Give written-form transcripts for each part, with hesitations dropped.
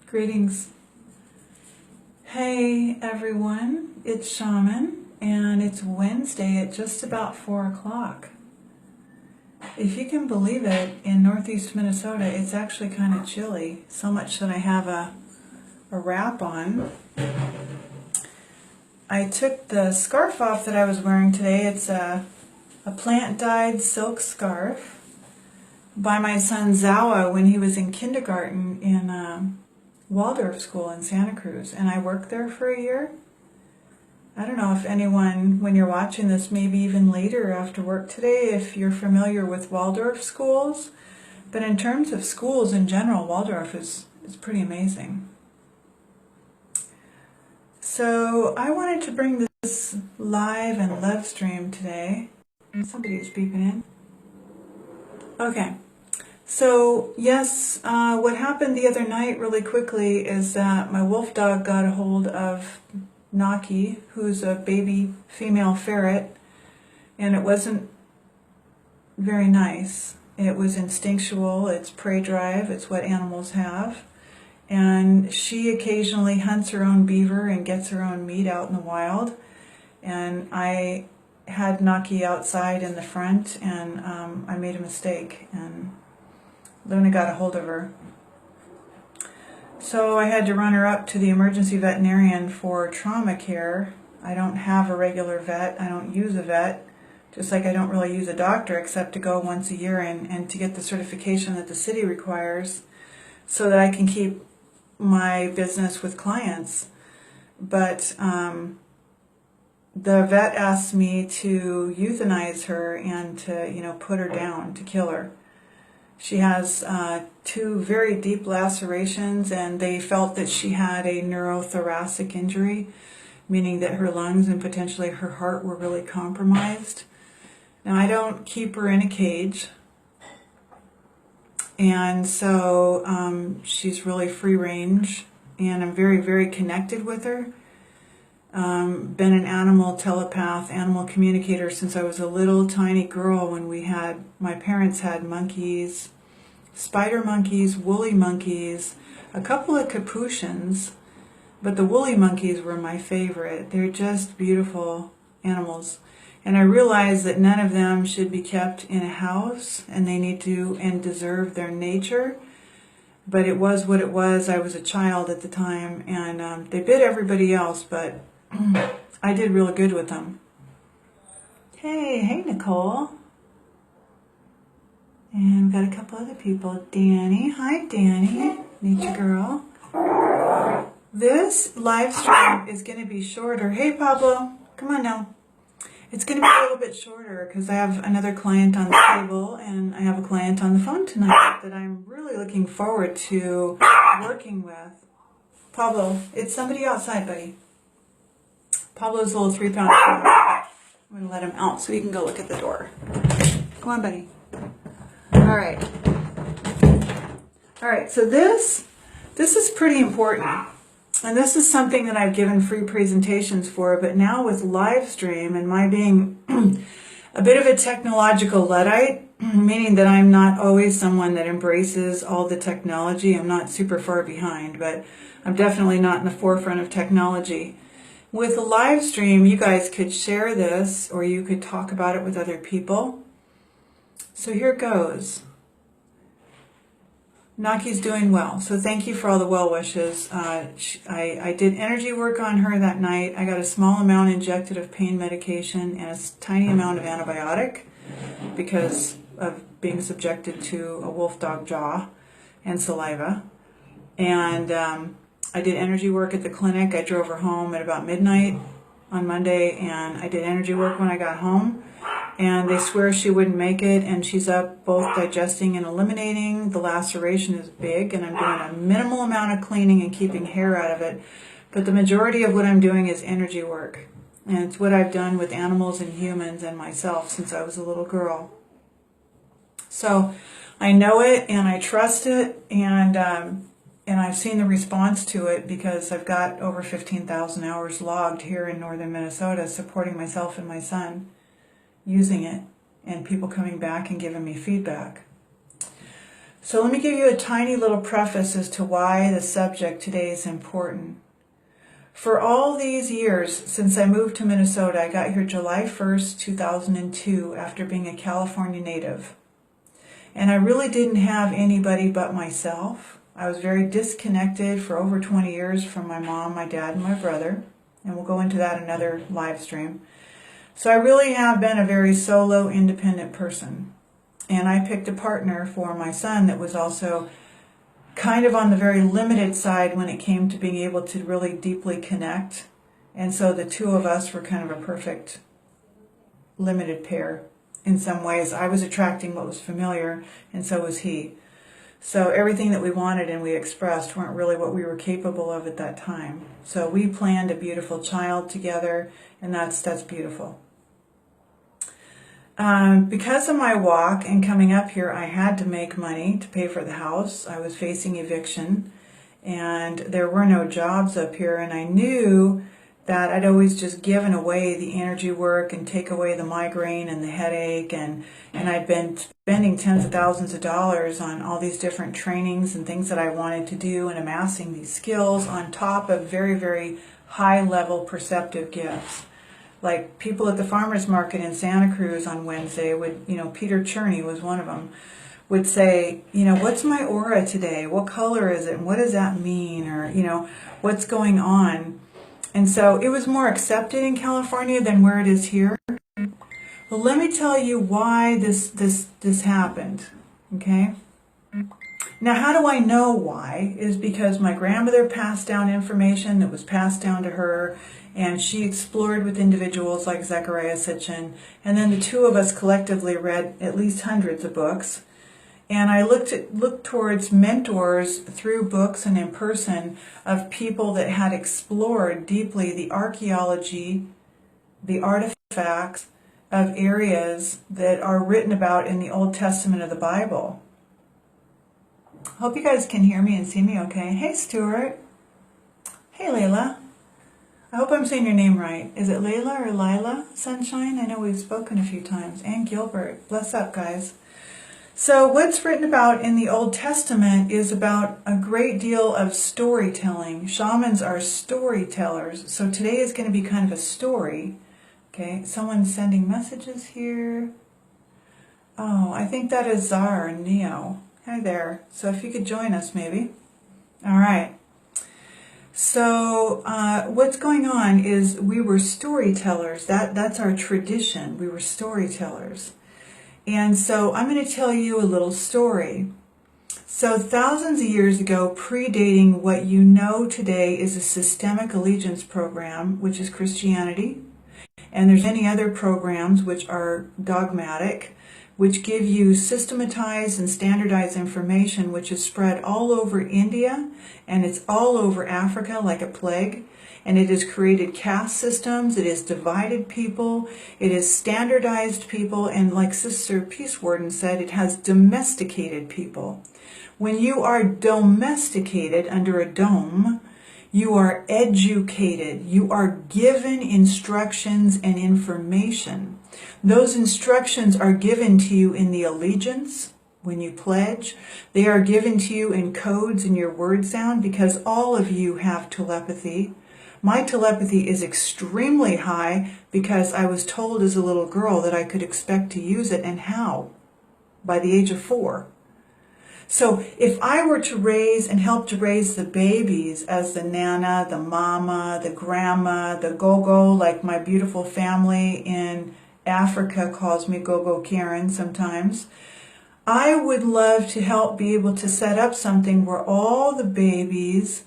Greetings. Hey everyone, it's Shaman, and it's Wednesday at just about 4 o'clock. If you can believe it, in northeast Minnesota it's actually kind of chilly, so much that I have a wrap on. I took the scarf off that I was wearing today. It's a plant-dyed silk scarf by my son Zawa when he was in kindergarten in Waldorf school in Santa Cruz, and I worked there for a year. I don't know if anyone, when you're watching this, maybe even later after work today, if you're familiar with Waldorf schools, but in terms of schools in general, Waldorf is pretty amazing. So I wanted to bring this live and live stream today. Somebody is beeping in. Okay. So yes, what happened the other night really quickly is that my wolf dog got a hold of Naki, who's a baby female ferret, and it wasn't very nice. It was instinctual, it's prey drive, it's what animals have. And she occasionally hunts her own beaver and gets her own meat out in the wild. And I had Naki outside in the front, and I made a mistake, and Luna got a hold of her. So I had to run her up to the emergency veterinarian for trauma care. I don't have a regular vet. I don't use a vet, just like I don't really use a doctor except to go once a year and to get the certification that the city requires so that I can keep my business with clients. But the vet asked me to euthanize her and to, put her down, to kill her. She has 2 very deep lacerations, and they felt that she had a neurothoracic injury, meaning that her lungs and potentially her heart were really compromised. Now, I don't keep her in a cage, and so she's really free range, and I'm very, very connected with her. Been an animal telepath, animal communicator since I was a little tiny girl when my parents had monkeys, spider monkeys, woolly monkeys, a couple of capuchins, but the woolly monkeys were my favorite. They're just beautiful animals. And I realized that none of them should be kept in a house, and they need to and deserve their nature. But it was what it was. I was a child at the time, and they bit everybody else, but I did really good with them. Hey Nicole. And we've got a couple other people. Danny, hi Danny, nature girl. This live stream is going to be shorter. Hey Pablo, come on now. It's going to be a little bit shorter because I have another client on the table and I have a client on the phone tonight that I'm really looking forward to working with. Pablo, it's somebody outside, buddy. Pablo's a little 3-pound dog. I'm going to let him out so he can go look at the door. Come on, buddy. All right, so this is pretty important. And this is something that I've given free presentations for, but now with live stream and my being a bit of a technological Luddite, meaning that I'm not always someone that embraces all the technology. I'm not super far behind, but I'm definitely not in the forefront of technology. With a live stream, you guys could share this, or you could talk about it with other people. So here goes. Naki's doing well, so thank you for all the well wishes. I did energy work on her that night. I got a small amount injected of pain medication and a tiny amount of antibiotic because of being subjected to a wolf dog jaw and saliva. And I did energy work at the clinic. I drove her home at about midnight on Monday, and I did energy work when I got home. And they swear she wouldn't make it, and she's up both digesting and eliminating. The laceration is big, and I'm doing a minimal amount of cleaning and keeping hair out of it. But the majority of what I'm doing is energy work. And it's what I've done with animals and humans and myself since I was a little girl. So I know it, and I trust it, and I've seen the response to it because I've got over 15,000 hours logged here in northern Minnesota supporting myself and my son using it, and people coming back and giving me feedback. So let me give you a tiny little preface as to why the subject today is important. For all these years since I moved to Minnesota, I got here July 1st, 2002, after being a California native. And I really didn't have anybody but myself. I was very disconnected for over 20 years from my mom, my dad, and my brother. And we'll go into that in another live stream. So I really have been a very solo, independent person. And I picked a partner for my son that was also kind of on the very limited side when it came to being able to really deeply connect. And so the two of us were kind of a perfect limited pair in some ways. I was attracting what was familiar, and so was he. So everything that we wanted and we expressed weren't really what we were capable of at that time. So we planned a beautiful child together, and that's beautiful. Because of my walk and coming up here, I had to make money to pay for the house. I was facing eviction, and there were no jobs up here, and I knew that I'd always just given away the energy work and take away the migraine and the headache, and I'd been spending tens of thousands of dollars on all these different trainings and things that I wanted to do and amassing these skills on top of very, very high-level perceptive gifts. Like people at the farmer's market in Santa Cruz on Wednesday would, Peter Cherney was one of them, would say, what's my aura today? What color is it? And what does that mean? Or, what's going on? And so it was more accepted in California than where it is here. Well, let me tell you why this happened, okay? Now, how do I know why? Is because my grandmother passed down information that was passed down to her, and she explored with individuals like Zecharia Sitchin, and then the two of us collectively read at least hundreds of books. And I looked towards mentors through books and in person of people that had explored deeply the archaeology, the artifacts of areas that are written about in the Old Testament of the Bible. Hope you guys can hear me and see me okay. Hey, Stuart. Hey, Layla. I hope I'm saying your name right. Is it Layla or Lila Sunshine? I know we've spoken a few times. And Gilbert. Bless up, guys. So what's written about in the Old Testament is about a great deal of storytelling. Shamans are storytellers. So today is going to be kind of a story. Okay, someone's sending messages here. Oh, I think that is Zar and Neo. Hi there. So if you could join us maybe. All right. So what's going on is we were storytellers. That's our tradition. We were storytellers. And so I'm going to tell you a little story. So thousands of years ago, predating what you know today is a systemic allegiance program, which is Christianity. And there's many other programs which are dogmatic, which give you systematized and standardized information, which is spread all over India, and it's all over Africa like a plague. And it has created caste systems, it has divided people, it has standardized people, and like Sister Peace Warden said, it has domesticated people. When you are domesticated under a dome, you are educated, you are given instructions and information. Those instructions are given to you in the allegiance, when you pledge. They are given to you in codes in your word sound, because all of you have telepathy. My telepathy is extremely high because I was told as a little girl that I could expect to use it, and how? By the age of 4. So if I were to raise and help to raise the babies as the nana, the mama, the grandma, the go-go, like my beautiful family in Africa calls me Go-Go Karen sometimes, I would love to help be able to set up something where all the babies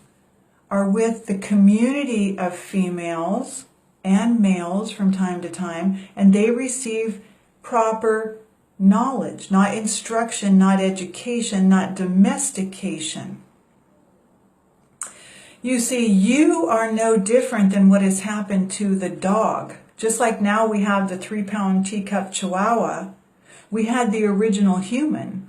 are with the community of females and males from time to time, and they receive proper knowledge, not instruction, not education, not domestication. You see, you are no different than what has happened to the dog. Just like now we have the 3-pound teacup chihuahua, we had the original human.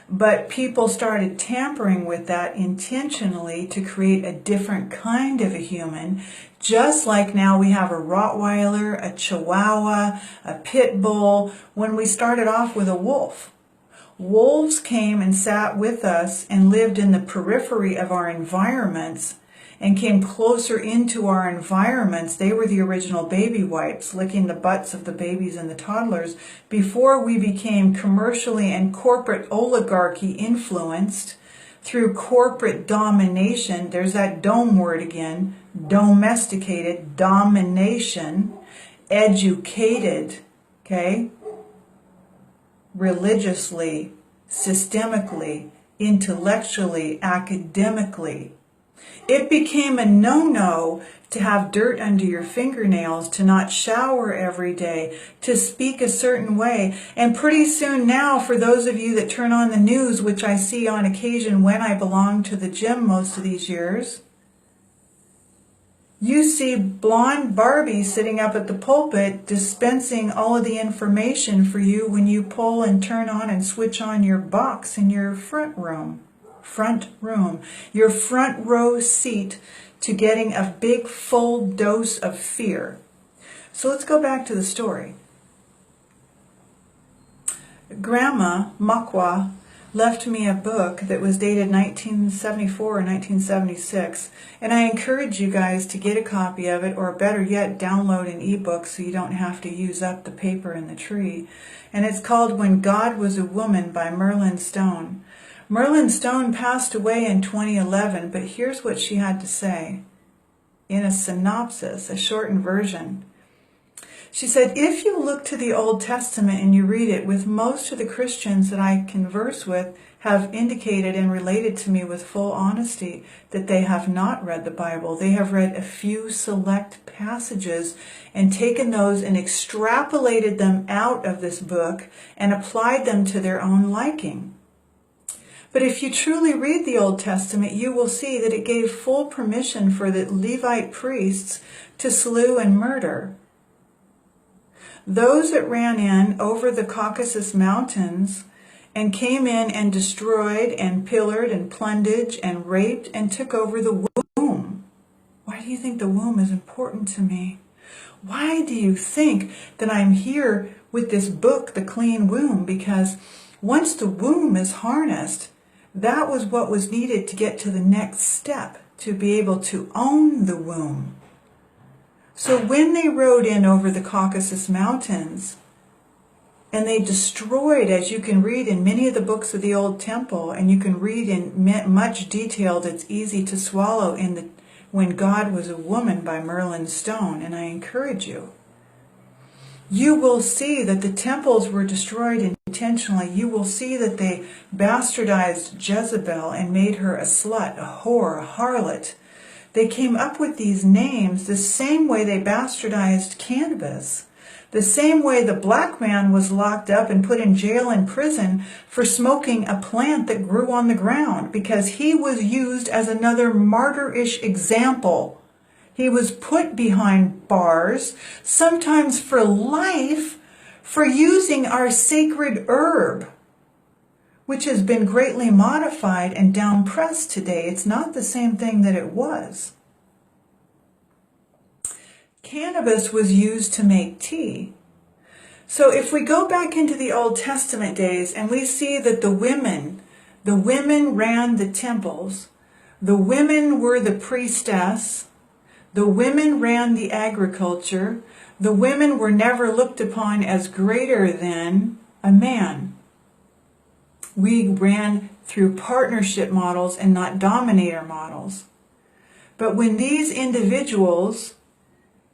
But people started tampering with that intentionally to create a different kind of a human, just like now we have a Rottweiler, a Chihuahua, a Pit Bull, when we started off with a wolf. Wolves came and sat with us and lived in the periphery of our environments and came closer into our environments. They were the original baby wipes, licking the butts of the babies and the toddlers before we became commercially and corporate oligarchy influenced through corporate domination. There's that dome word again, domesticated, domination, educated, okay? Religiously, systemically, intellectually, academically. It became a no-no to have dirt under your fingernails, to not shower every day, to speak a certain way. And pretty soon now, for those of you that turn on the news, which I see on occasion when I belong to the gym most of these years, you see blonde Barbie sitting up at the pulpit dispensing all of the information for you when you pull and turn on and switch on your box in your front room, your front row seat to getting a big full dose of fear. So let's go back to the story. Grandma Makwa left me a book that was dated 1974 or 1976, and I encourage you guys to get a copy of it, or better yet, download an ebook so you don't have to use up the paper in the tree. And it's called When God Was a Woman by Merlin Stone. Merlin Stone passed away in 2011, but here's what she had to say in a synopsis, a shortened version. She said, if you look to the Old Testament and you read it, with most of the Christians that I converse with have indicated and related to me with full honesty that they have not read the Bible. They have read a few select passages and taken those and extrapolated them out of this book and applied them to their own liking. But if you truly read the Old Testament, you will see that it gave full permission for the Levite priests to slew and murder those that ran in over the Caucasus Mountains and came in and destroyed and pillared and plundered and raped and took over the womb. Why do you think the womb is important to me? Why do you think that I'm here with this book, The Clean Womb? Because once the womb is harnessed, that was what was needed to get to the next step, to be able to own the womb. So when they rode in over the Caucasus Mountains, and they destroyed, as you can read in many of the books of the Old Temple, and you can read in much detail that's easy to swallow in the When God Was a Woman by Merlin Stone, and I encourage you, you will see that the temples were destroyed intentionally. You will see that they bastardized Jezebel and made her a slut, a whore, a harlot. They came up with these names the same way they bastardized cannabis, the same way the black man was locked up and put in jail and prison for smoking a plant that grew on the ground, because he was used as another martyrish example. He was put behind bars, sometimes for life, for using our sacred herb, which has been greatly modified and downpressed today. It's not the same thing that it was. Cannabis was used to make tea. So if we go back into the Old Testament days and we see that the women ran the temples, the women were the priestess, the women ran the agriculture, the women were never looked upon as greater than a man. We ran through partnership models and not dominator models. But when these individuals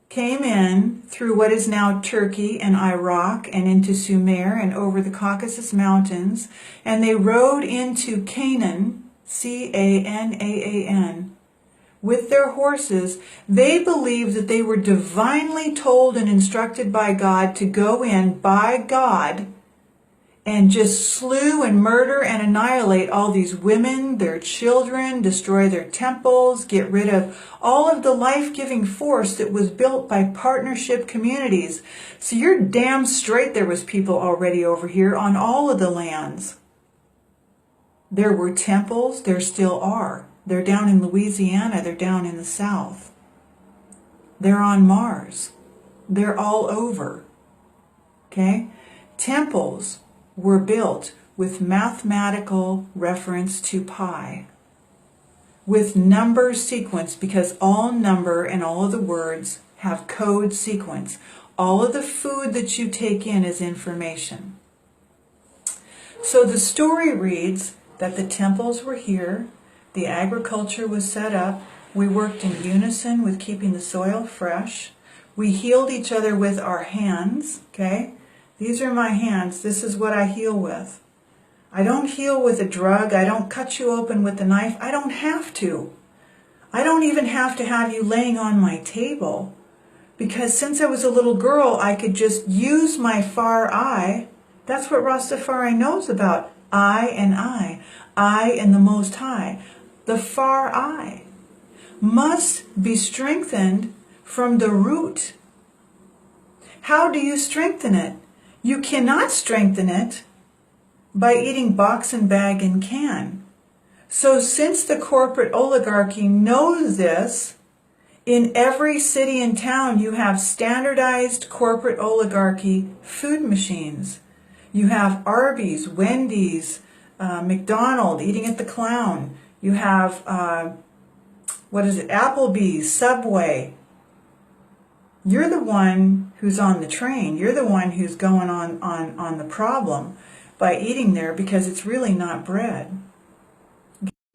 came in through what is now Turkey and Iraq and into Sumer and over the Caucasus Mountains, and they rode into Canaan, Canaan, with their horses, they believed that they were divinely told and instructed by God to go in by God and just slew and murder and annihilate all these women, their children, destroy their temples, get rid of all of the life-giving force that was built by partnership communities. So you're damn straight there was people already over here on all of the lands. There were temples, there still are. They're down in Louisiana, they're down in the South. They're on Mars. They're all over. Okay? Temples were built with mathematical reference to pi, with number sequence, because all number and all of the words have code sequence. All of the food that you take in is information. So the story reads that the temples were here, the agriculture was set up, we worked in unison with keeping the soil fresh, we healed each other with our hands, okay? These are my hands, this is what I heal with. I don't heal with a drug, I don't cut you open with a knife, I don't have to. I don't even have to have you laying on my table, because since I was a little girl, I could just use my far I. That's what Rastafari knows about. I and the Most High. The far I must be strengthened from the root. How do you strengthen it? You cannot strengthen it by eating box and bag and can. So since the corporate oligarchy knows this, in every city and town you have standardized corporate oligarchy food machines. You have Arby's, Wendy's, McDonald's, Eating at the Clown. You have, Applebee's, Subway. You're the one who's on the train. You're the one who's going on the problem by eating there, because it's really not bread.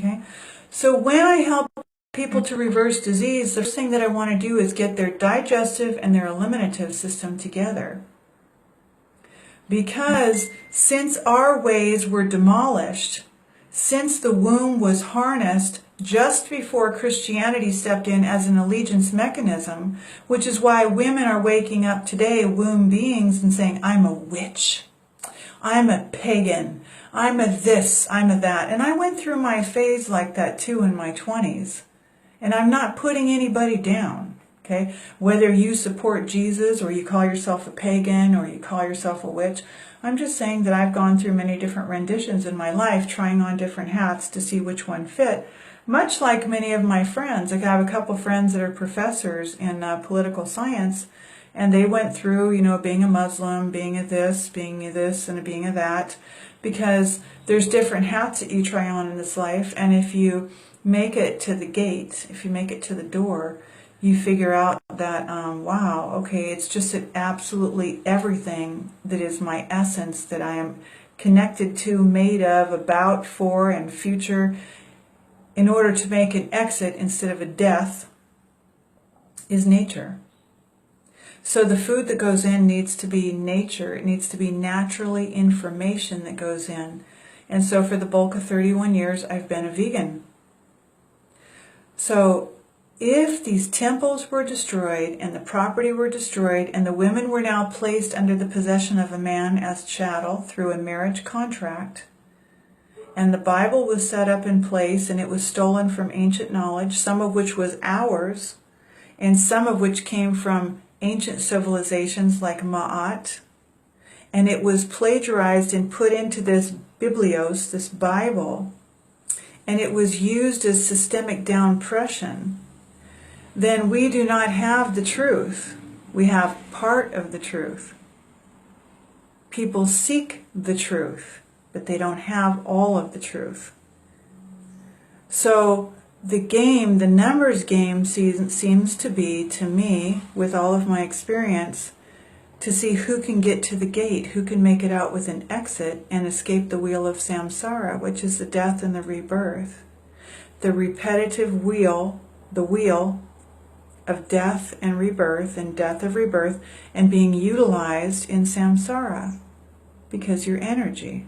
Okay? So when I help people to reverse disease, the first thing that I want to do is get their digestive and their eliminative system together. Because since our ways were demolished, since the womb was harnessed just before Christianity stepped in as an allegiance mechanism, which is why women are waking up today, womb beings, and saying, I'm a witch, I'm a pagan, I'm a this, I'm a that. And I went through my phase like that too in my 20s. And I'm not putting anybody down. Okay, whether you support Jesus or you call yourself a pagan or you call yourself a witch, I'm just saying that I've gone through many different renditions in my life, trying on different hats to see which one fit. Much like many of my friends, like I have a couple friends that are professors in political science, and they went through, being a Muslim, being a this, and being a that, because there's different hats that you try on in this life, and if you make it to the gate, if you make it to the door, you figure out that, wow, okay, it's just absolutely everything that is my essence, that I am connected to, made of, about, for, and future, in order to make an exit instead of a death, is nature. So the food that goes in needs to be nature. It needs to be naturally information that goes in. And so for the bulk of 31 years, I've been a vegan. So if these temples were destroyed and the property were destroyed and the women were now placed under the possession of a man as chattel through a marriage contract, and the Bible was set up in place and it was stolen from ancient knowledge, some of which was ours and some of which came from ancient civilizations like Ma'at, and it was plagiarized and put into this Biblios, this Bible, and it was used as systemic downpression, then we do not have the truth. We have part of the truth. People seek the truth, but they don't have all of the truth. So the game, the numbers game, seems to be, to me, with all of my experience, to see who can get to the gate, who can make it out with an exit and escape the wheel of samsara, which is the death and the rebirth. The repetitive wheel, the wheel of death and rebirth and death of rebirth, and being utilized in samsara, because you're energy.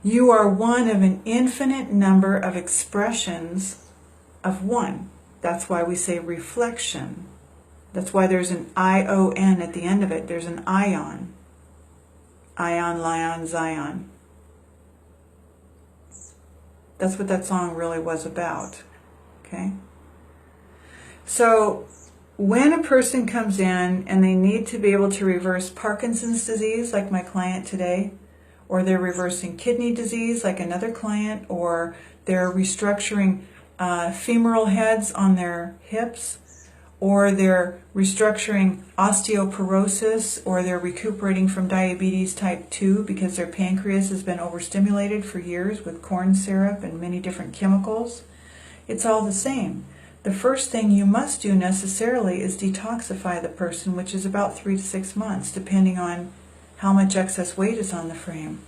You are one of an infinite number of expressions of one. That's why we say reflection. That's why there's an I-O-N at the end of it. There's an ion. Ion, Lion, Zion. That's what that song really was about. Okay? So when a person comes in and they need to be able to reverse Parkinson's disease, like my client today, or they're reversing kidney disease, like another client, or they're restructuring femoral heads on their hips, or they're restructuring osteoporosis, or they're recuperating from diabetes type 2 because their pancreas has been overstimulated for years with corn syrup and many different chemicals. It's all the same. The first thing you must do necessarily is detoxify the person, which is about 3 to 6 months, depending on how much excess weight is on the frame.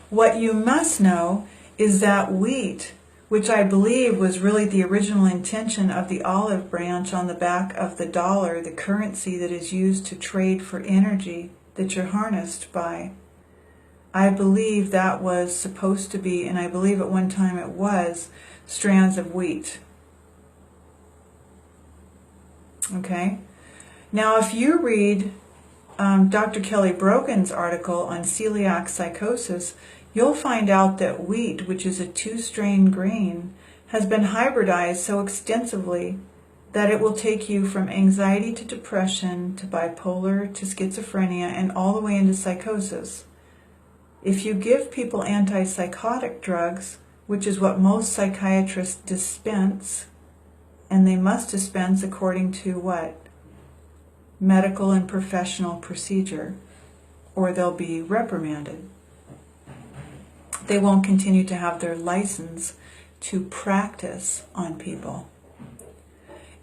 What you must know is that wheat, which I believe was really the original intention of the olive branch on the back of the dollar, the currency that is used to trade for energy that you're harnessed by. I believe that was supposed to be, and I believe at one time it was, strands of wheat. Okay? Now, if you read Dr. Kelly Brogan's article on celiac psychosis, you'll find out that wheat, which is a 2-strain grain, has been hybridized so extensively that it will take you from anxiety to depression to bipolar to schizophrenia and all the way into psychosis. If you give people antipsychotic drugs, which is what most psychiatrists dispense, and they must dispense according to what? Medical and professional procedure, or they'll be reprimanded. They won't continue to have their license to practice on people.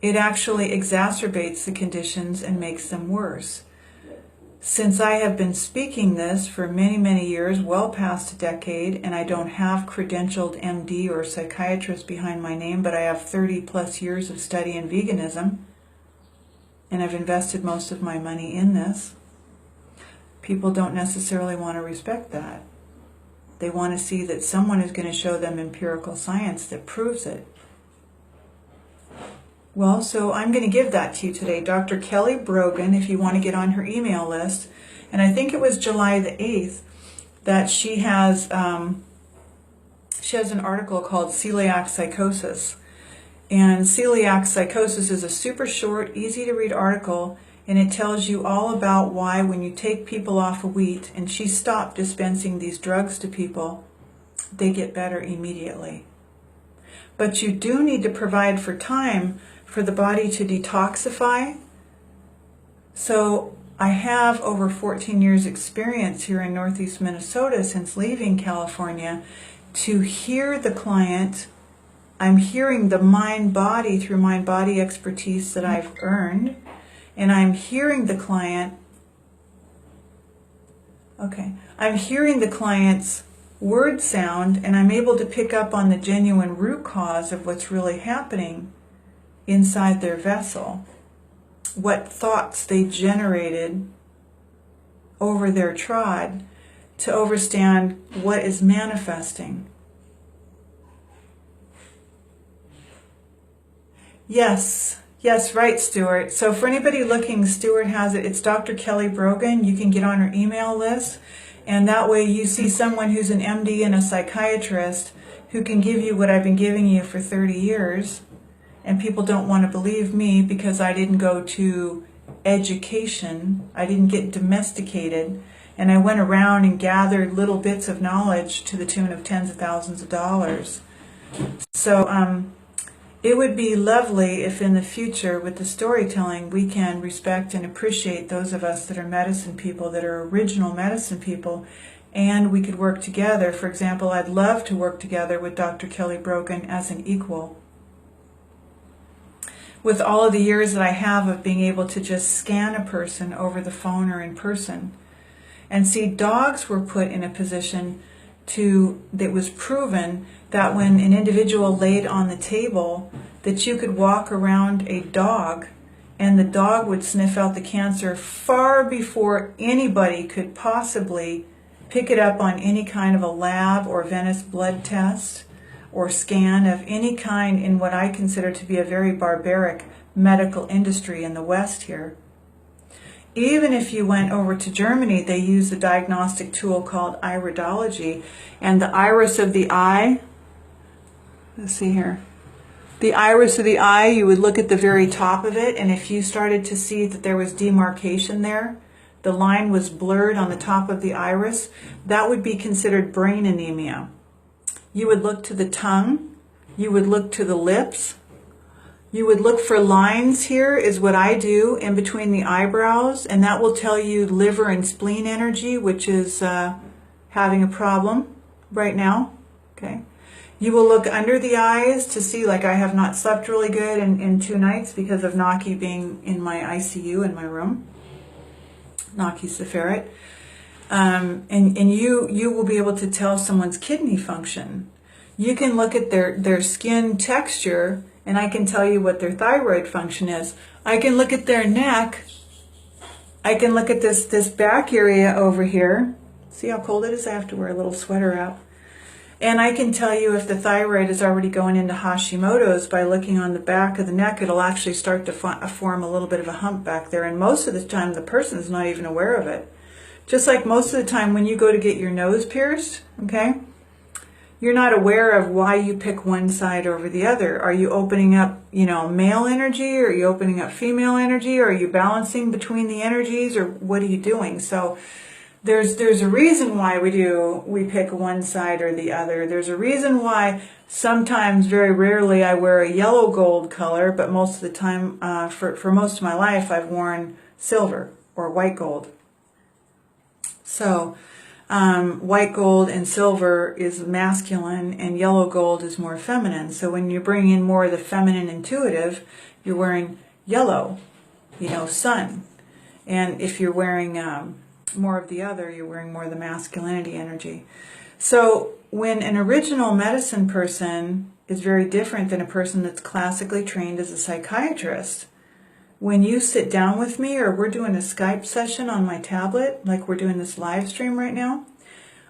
It actually exacerbates the conditions and makes them worse. Since I have been speaking this for many, many years, well past a decade, and I don't have credentialed MD or psychiatrist behind my name, but I have 30 plus years of study in veganism, and I've invested most of my money in this, people don't necessarily want to respect that. They want to see that someone is going to show them empirical science that proves it. Well, so I'm going to give that to you today. Dr. Kelly Brogan, if you want to get on her email list, and I think it was July the 8th that she has an article called Celiac Psychosis. And Celiac Psychosis is a super short, easy to read article, and it tells you all about why when you take people off of wheat, and she stopped dispensing these drugs to people, they get better immediately. But you do need to provide for time for the body to detoxify. So I have over 14 years experience here in Northeast Minnesota since leaving California to hear the client. I'm hearing the mind-body through mind-body expertise that I've earned. And I'm hearing the client, I'm hearing the client's word sound, and I'm able to pick up on the genuine root cause of what's really happening inside their vessel, what thoughts they generated over their trod to understand what is manifesting. Yes, right, Stuart. So for anybody looking, Stuart has it. It's Dr. Kelly Brogan. You can get on her email list, and that way you see someone who's an MD and a psychiatrist who can give you what I've been giving you for 30 years. And people don't want to believe me because I didn't go to education. I didn't get domesticated. And I went around and gathered little bits of knowledge to the tune of tens of thousands of dollars. So, it would be lovely if in the future with the storytelling we can respect and appreciate those of us that are medicine people, that are original medicine people, and we could work together. For example, I'd love to work together with Dr. Kelly Brogan as an equal. With all of the years that I have of being able to just scan a person over the phone or in person, and see, dogs were put in a position that was proven that when an individual laid on the table, that you could walk around a dog and the dog would sniff out the cancer far before anybody could possibly pick it up on any kind of a lab or venous blood test or scan of any kind in what I consider to be a very barbaric medical industry in the West here. Even if you went over to Germany, they use a diagnostic tool called iridology, and the iris of the eye, let's see here, the iris of the eye, you would look at the very top of it, and if you started to see that there was demarcation there, the line was blurred on the top of the iris, that would be considered brain anemia. You would look to the tongue, you would look to the lips, You would look for lines here, is what I do, in between the eyebrows, and that will tell you liver and spleen energy, which is having a problem right now. Okay. You will look under the eyes to see, like, I have not slept really good in 2 nights because of Naki being in my ICU in my room. Naki's the ferret. And you will be able to tell someone's kidney function. You can look at their skin texture, and I can tell you what their thyroid function is. I can look at their neck. I can look at this back area over here. See how cold it is? I have to wear a little sweater out. And I can tell you if the thyroid is already going into Hashimoto's by looking on the back of the neck. It'll actually start to form a little bit of a hump back there. And most of the time, the person is not even aware of it. Just like most of the time when you go to get your nose pierced, okay? You're not aware of why you pick one side over the other. Are you opening up, male energy? Or are you opening up female energy? Or are you balancing between the energies? Or what are you doing? So there's a reason why we pick one side or the other. There's a reason why sometimes, very rarely, I wear a yellow gold color, but most of the time, for most of my life, I've worn silver or white gold. So white gold and silver is masculine, and yellow gold is more feminine. So when you bring in more of the feminine intuitive, you're wearing yellow, sun. And if you're wearing more of the other, you're wearing more of the masculinity energy. So when an original medicine person is very different than a person that's classically trained as a psychiatrist. When you sit down with me, or we're doing a Skype session on my tablet, like we're doing this live stream right now,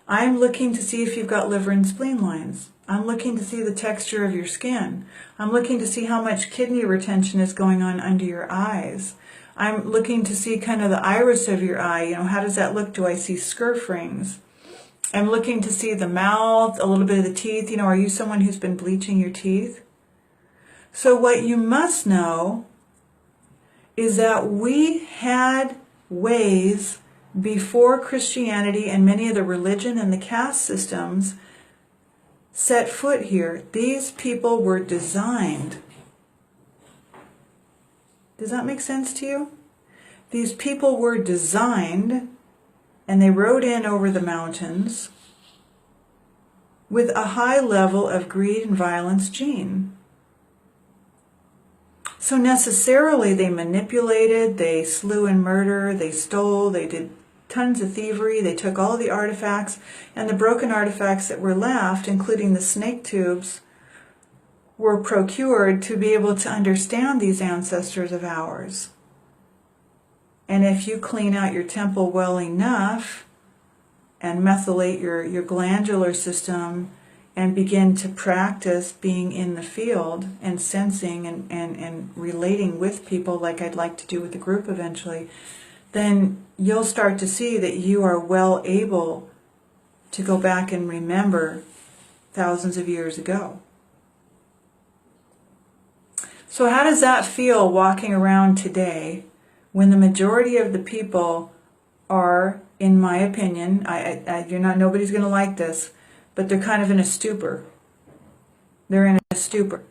I'm looking to see if you've got liver and spleen lines. I'm looking to see the texture of your skin. I'm looking to see how much kidney retention is going on under your eyes. I'm looking to see kind of the iris of your eye. How does that look? Do I see scurf rings? I'm looking to see the mouth, a little bit of the teeth. Are you someone who's been bleaching your teeth? So what you must know is that we had ways before Christianity and many of the religion and the caste systems set foot here. These people were designed. Does that make sense to you? These people were designed, and they rode in over the mountains with a high level of greed and violence gene. So necessarily they manipulated, they slew and murdered, they stole, they did tons of thievery, they took all the artifacts, and the broken artifacts that were left, including the snake tubes, were procured to be able to understand these ancestors of ours. And if you clean out your temple well enough and methylate your glandular system and begin to practice being in the field and sensing and relating with people like I'd like to do with the group eventually, then you'll start to see that you are well able to go back and remember thousands of years ago. So how does that feel walking around today when the majority of the people are, in my opinion, nobody's going to like this, but they're kind of in a stupor. They're in a stupor.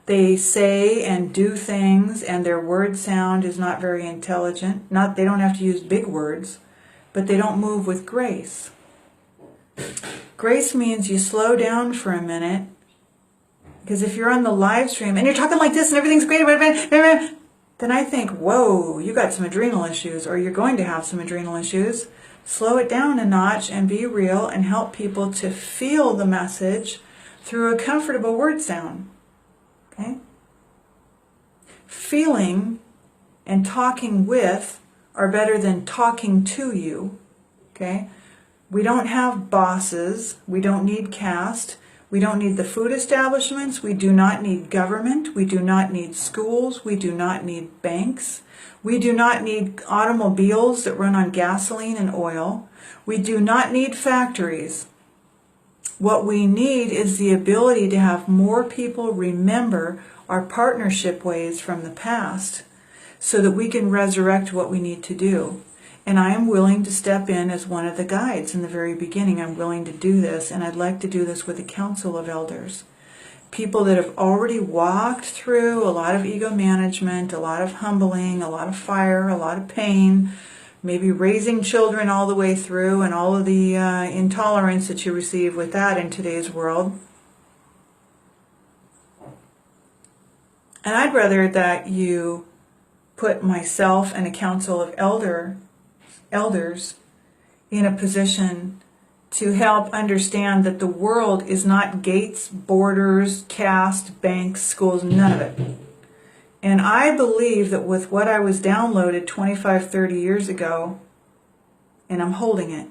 They say and do things, and their word sound is not very intelligent. They don't have to use big words, but they don't move with grace. Grace means you slow down for a minute, because if you're on the live stream and you're talking like this and everything's great, then I think, whoa, you got some adrenal issues, or you're going to have some adrenal issues. Slow it down a notch and be real and help people to feel the message through a comfortable word sound. Okay? Feeling and talking with are better than talking to you. Okay? We don't have bosses. We don't need caste. We don't need the food establishments. We do not need government. We do not need schools. We do not need banks. We do not need automobiles that run on gasoline and oil. We do not need factories. What we need is the ability to have more people remember our partnership ways from the past so that we can resurrect what we need to do. And I am willing to step in as one of the guides in the very beginning. I'm willing to do this, and I'd like to do this with a council of elders. people that have already walked through a lot of ego management, a lot of humbling, a lot of fire, a lot of pain, maybe raising children all the way through, and all of the intolerance that you receive with that in today's world. And I'd rather that you put myself and a council of elders in a position to help understand that the world is not gates, borders, caste, banks, schools, none of it. And I believe that with what I was downloaded 25, 30 years ago, and I'm holding it,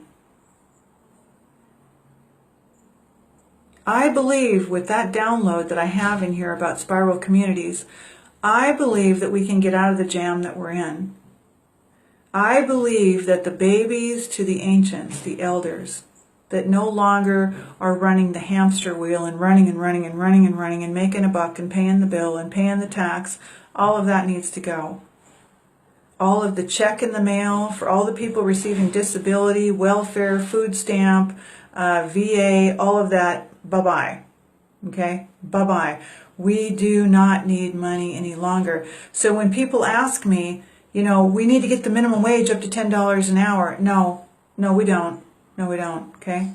I believe with that download that I have in here about spiral communities, I believe that we can get out of the jam that we're in. I believe that the babies to the ancients, the elders, that no longer are running the hamster wheel and running and running and running and running and making a buck and paying the bill and paying the tax, all of that needs to go. All of the check in the mail for all the people receiving disability, welfare, food stamp, VA, all of that, bye-bye. Okay? Bye-bye. We do not need money any longer. So when people ask me, you know, we need to get the minimum wage up to $10 an hour. No, we don't. No, we don't. Okay?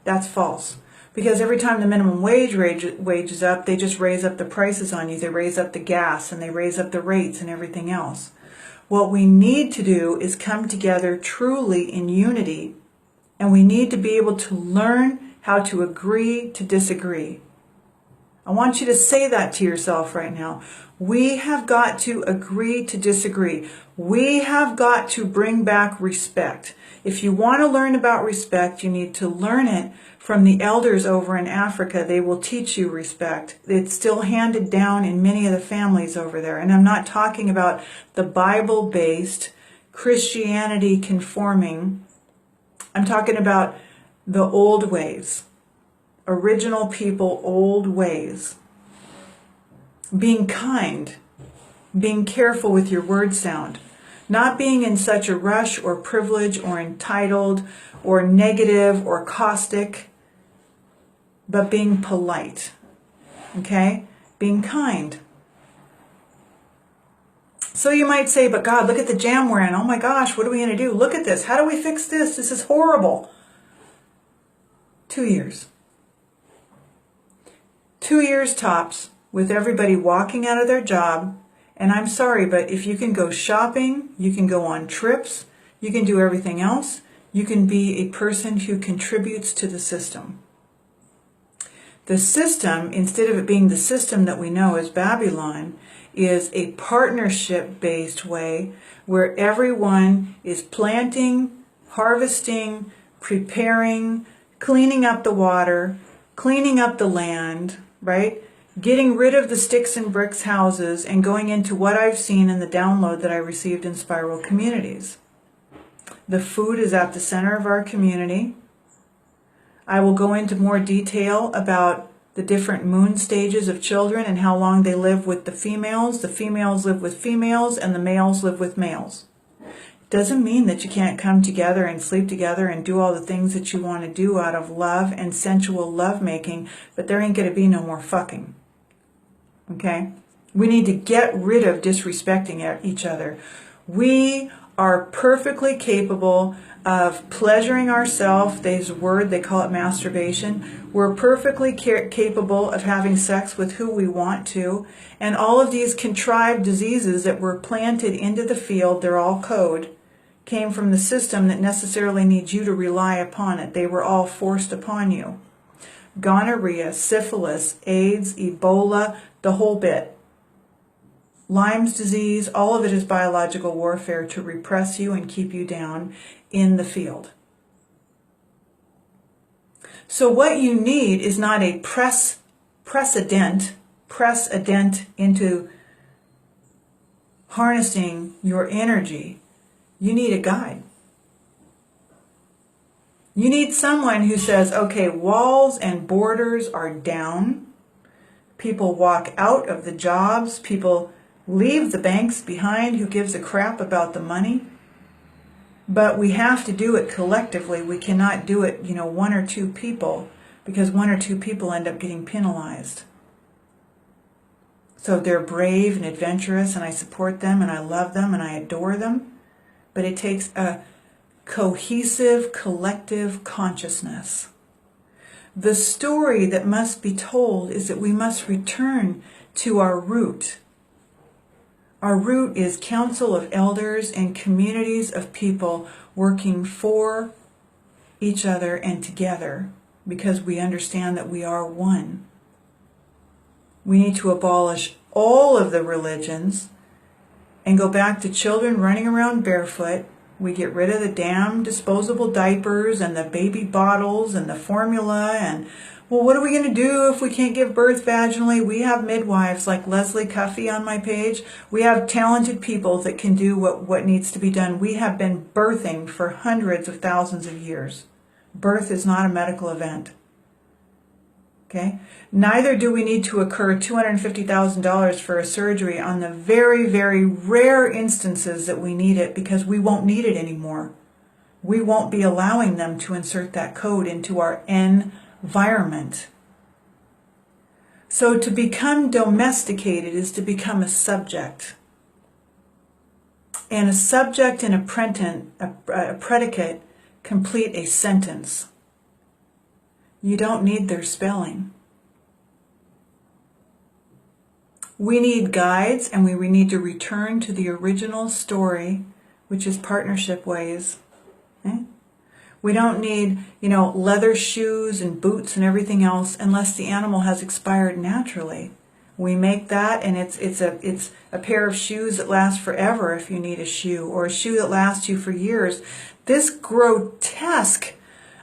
That's false. Because every time the minimum wage is up, they just raise up the prices on you. They raise up the gas and they raise up the rates and everything else. What we need to do is come together truly in unity, and we need to be able to learn how to agree to disagree. I want you to say that to yourself right now. We have got to agree to disagree. We have got to bring back respect. If you want to learn about respect, you need to learn it from the elders over in Africa. They will teach you respect. It's still handed down in many of the families over there. And I'm not talking about the Bible-based, Christianity conforming. I'm talking about the old ways. Original people, old ways. Being kind. Being careful with your word sound. Not being in such a rush or privilege or entitled or negative or caustic, but being polite. Okay? Being kind. So you might say, but God, look at the jam we're in. Oh my gosh, what are we going to do? Look at this. How do we fix this? This is horrible. 2 years. 2 years tops with everybody walking out of their job. And I'm sorry, but if you can go shopping, you can go on trips, you can do everything else, you can be a person who contributes to the system. The system, instead of it being the system that we know as Babylon, is a partnership-based way where everyone is planting, harvesting, preparing, cleaning up the water, cleaning up the land, right? Getting rid of the sticks and bricks houses and going into what I've seen in the download that I received in spiral communities. The food is at the center of our community. I will go into more detail about the different moon stages of children and how long they live with the females. The females live with females and the males live with males. Doesn't mean that you can't come together and sleep together and do all the things that you want to do out of love and sensual lovemaking, but there ain't going to be no more fucking. Okay? We need to get rid of disrespecting each other. We are perfectly capable of pleasuring ourselves. There's a word, they call it masturbation. We're perfectly capable of having sex with who we want to. And all of these contrived diseases that were planted into the field, they're all code, came from the system that necessarily needs you to rely upon it. They were all forced upon you. Gonorrhea, syphilis, AIDS, Ebola, the whole bit. Lyme's disease, all of it is biological warfare to repress you and keep you down in the field. So what you need is not a press a dent into harnessing your energy. You need a guide. You need someone who says, okay, walls and borders are down. People walk out of the jobs. People leave the banks behind. Who gives a crap about the money? But we have to do it collectively. We cannot do it, one or two people, because one or two people end up getting penalized. So they're brave and adventurous, and I support them, and I love them, and I adore them. But it takes a cohesive, collective consciousness. The story that must be told is that we must return to our root. Our root is council of elders and communities of people working for each other and together, because we understand that we are one. We need to abolish all of the religions and go back to children running around barefoot. We get rid of the damn disposable diapers and the baby bottles and the formula. And, well, what are we going to do if we can't give birth vaginally? We have midwives like Leslie Cuffey on my page. We have talented people that can do what needs to be done. We have been birthing for hundreds of thousands of years. Birth is not a medical event. Okay? Neither do we need to incur $250,000 for a surgery on the very, very rare instances that we need it, because we won't need it anymore. We won't be allowing them to insert that code into our environment. So to become domesticated is to become a subject. And a subject and a predicate complete a sentence. You don't need their spelling. We need guides, and we need to return to the original story, which is partnership ways. Okay? We don't need, leather shoes and boots and everything else unless the animal has expired naturally. We make that, and it's a pair of shoes that last forever if you need a shoe, or a shoe that lasts you for years. This grotesque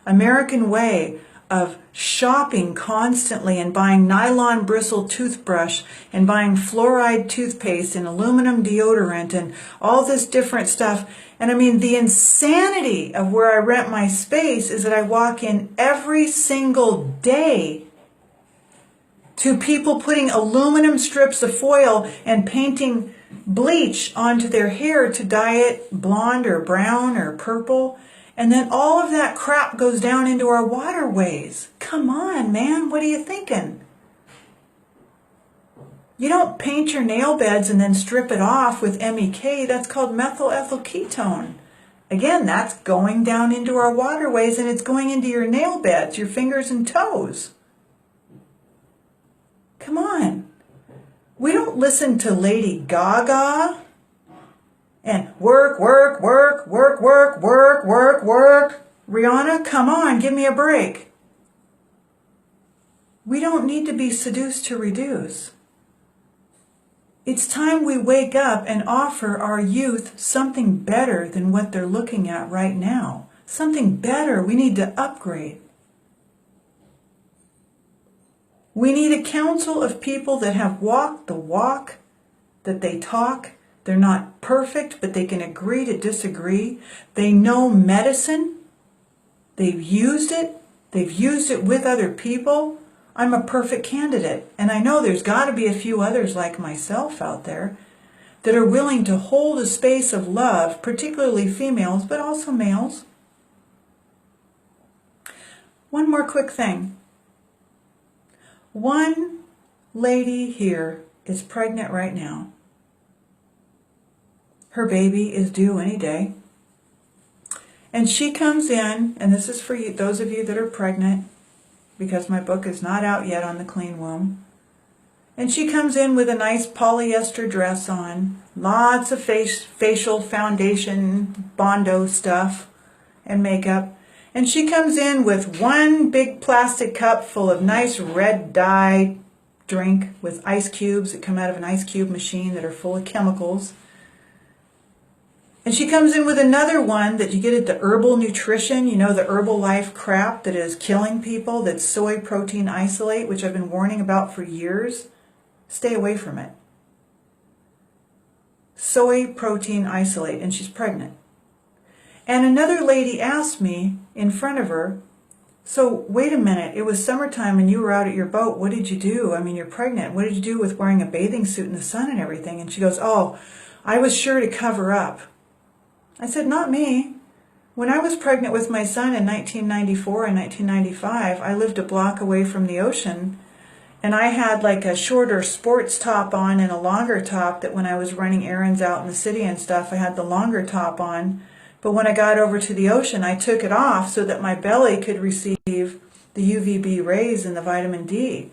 American way of shopping constantly and buying nylon bristle toothbrush and buying fluoride toothpaste and aluminum deodorant and all this different stuff. And I mean, the insanity of where I rent my space is that I walk in every single day to people putting aluminum strips of foil and painting bleach onto their hair to dye it blonde or brown or purple. And then all of that crap goes down into our waterways. Come on, man, what are you thinking? You don't paint your nail beds and then strip it off with MEK. That's called methyl ethyl ketone. Again, that's going down into our waterways, and it's going into your nail beds, your fingers and toes. Come on. We don't listen to Lady Gaga and work. Rihanna, come on, give me a break. We don't need to be seduced to reduce. It's time we wake up and offer our youth something better than what they're looking at right now. Something better. We need to upgrade. We need a council of people that have walked the walk, that they talk. They're not perfect, but they can agree to disagree. They know medicine. They've used it. They've used it with other people. I'm a perfect candidate. And I know there's got to be a few others like myself out there that are willing to hold a space of love, particularly females, but also males. One more quick thing. One lady here is pregnant right now. Her baby is due any day. And she comes in, and this is for you, those of you that are pregnant, because my book is not out yet on the clean womb. And she comes in with a nice polyester dress on, lots of facial foundation, Bondo stuff, and makeup. And she comes in with one big plastic cup full of nice red dye drink with ice cubes that come out of an ice cube machine that are full of chemicals. And she comes in with another one that you get at the Herbal Nutrition, the Herbalife crap that is killing people, that's soy protein isolate, which I've been warning about for years. Stay away from it. Soy protein isolate, and she's pregnant. And another lady asked me in front of her, so wait a minute, it was summertime and you were out at your boat. What did you do? I mean, you're pregnant. What did you do with wearing a bathing suit in the sun and everything? And she goes, oh, I was sure to cover up. I said, not me. When I was pregnant with my son in 1994 and 1995, I lived a block away from the ocean, And I had like a shorter sports top on and a longer top, that when I was running errands out in the city and stuff, I had the longer top on. But when I got over to the ocean, I took it off so that my belly could receive the UVB rays and the vitamin D.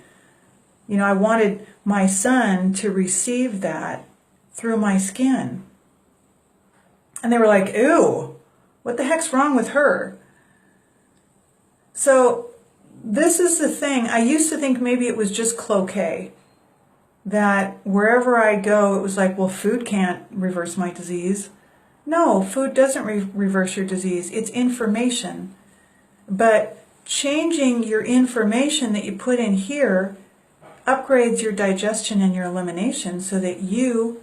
You know, I wanted my son to receive that through my skin. And they were like, ew, what the heck's wrong with her? So this is the thing. I used to think maybe it was just cloquet, that wherever I go, it was like, well, food can't reverse my disease. No, food doesn't reverse your disease. It's information. But changing your information that you put in here upgrades your digestion and your elimination so that you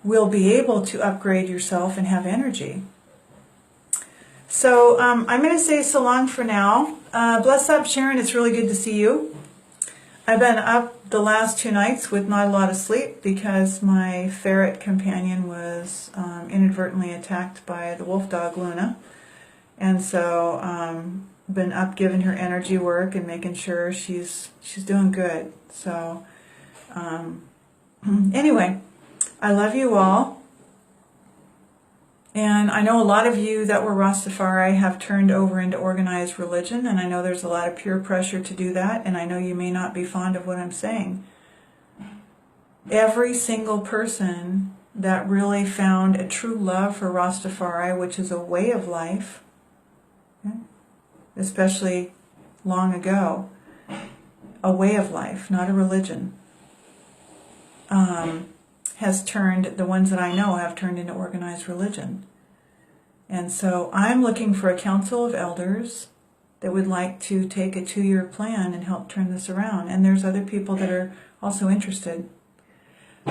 will be able to upgrade yourself and have energy. So I'm going to say so long for now. Bless up, Sharon. It's really good to see you. I've been up the last 2 nights with not a lot of sleep because my ferret companion was inadvertently attacked by the wolf dog Luna. And so been up giving her energy work and making sure she's doing good. So anyway, I love you all. And I know a lot of you that were Rastafari have turned over into organized religion, and I know there's a lot of peer pressure to do that, and I know you may not be fond of what I'm saying. Every single person that really found a true love for Rastafari, which is a way of life, especially long ago, a way of life, not a religion, has turned, the ones that I know have turned into organized religion. And so I'm looking for a council of elders that would like to take a 2-year plan and help turn this around. And there's other people that are also interested.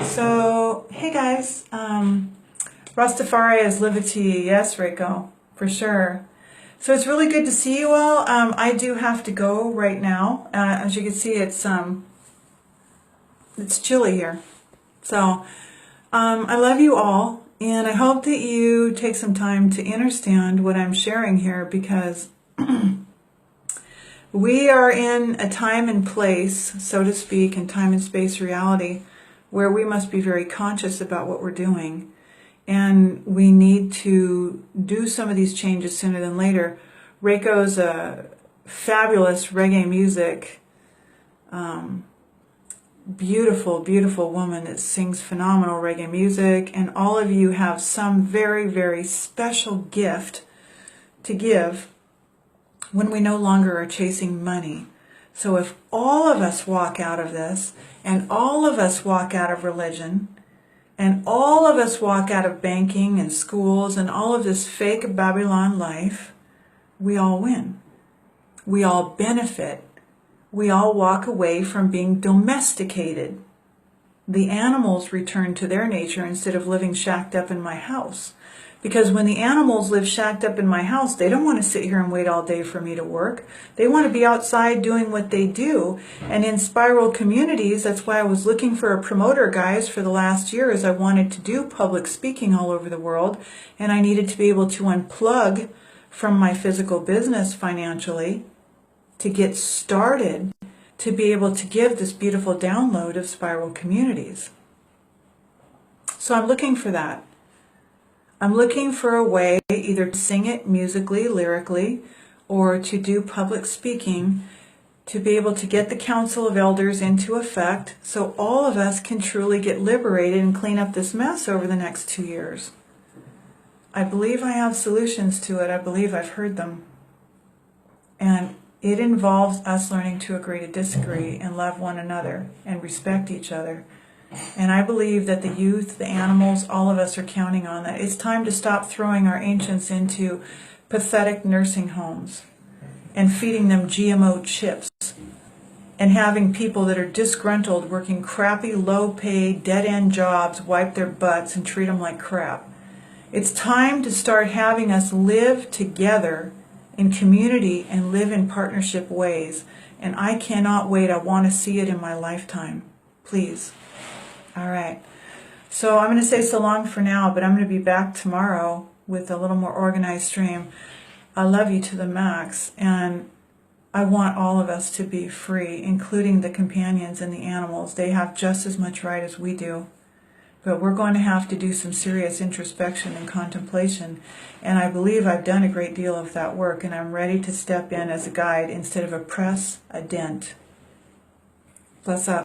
So, hey guys, Rastafari is liberty. Yes, Reiko, for sure. So it's really good to see you all. I do have to go right now. As you can see, it's chilly here. So I love you all, and I hope that you take some time to understand what I'm sharing here, because we are in a time and place, so to speak, in time and space reality, where we must be very conscious about what we're doing. And we need to do some of these changes sooner than later. Reiko's a fabulous reggae music, beautiful, beautiful woman that sings phenomenal reggae music, and all of you have some very, very special gift to give when we no longer are chasing money. So if all of us walk out of this, and all of us walk out of religion, and all of us walk out of banking and schools and all of this fake Babylon life, we all win. We all benefit. We all walk away from being domesticated. The animals return to their nature instead of living shacked up in my house. Because when the animals live shacked up in my house, they don't want to sit here and wait all day for me to work. They want to be outside doing what they do. And in spiral communities, that's why I was looking for a promoter, guys, for the last year, as I wanted to do public speaking all over the world. And I needed to be able to unplug from my physical business financially to get started, to be able to give this beautiful download of spiral communities. So I'm looking for that. I'm looking for a way either to sing it musically, lyrically, or to do public speaking, to be able to get the Council of Elders into effect so all of us can truly get liberated and clean up this mess over the next 2 years. I believe I have solutions to it. I believe I've heard them. And it involves us learning to agree to disagree and love one another and respect each other. And I believe that the youth, the animals, all of us are counting on that. It's time to stop throwing our ancients into pathetic nursing homes and feeding them GMO chips and having people that are disgruntled working crappy, low-paid, dead-end jobs wipe their butts and treat them like crap. It's time to start having us live together in community and live in partnership ways. And I cannot wait. I want to see it in my lifetime. Please. All right. So I'm going to say so long for now, but I'm going to be back tomorrow with a little more organized stream. I love you to the max. And I want all of us to be free, including the companions and the animals. They have just as much right as we do. But we're going to have to do some serious introspection and contemplation. And I believe I've done a great deal of that work, and I'm ready to step in as a guide instead of a press, a dent. Bless up.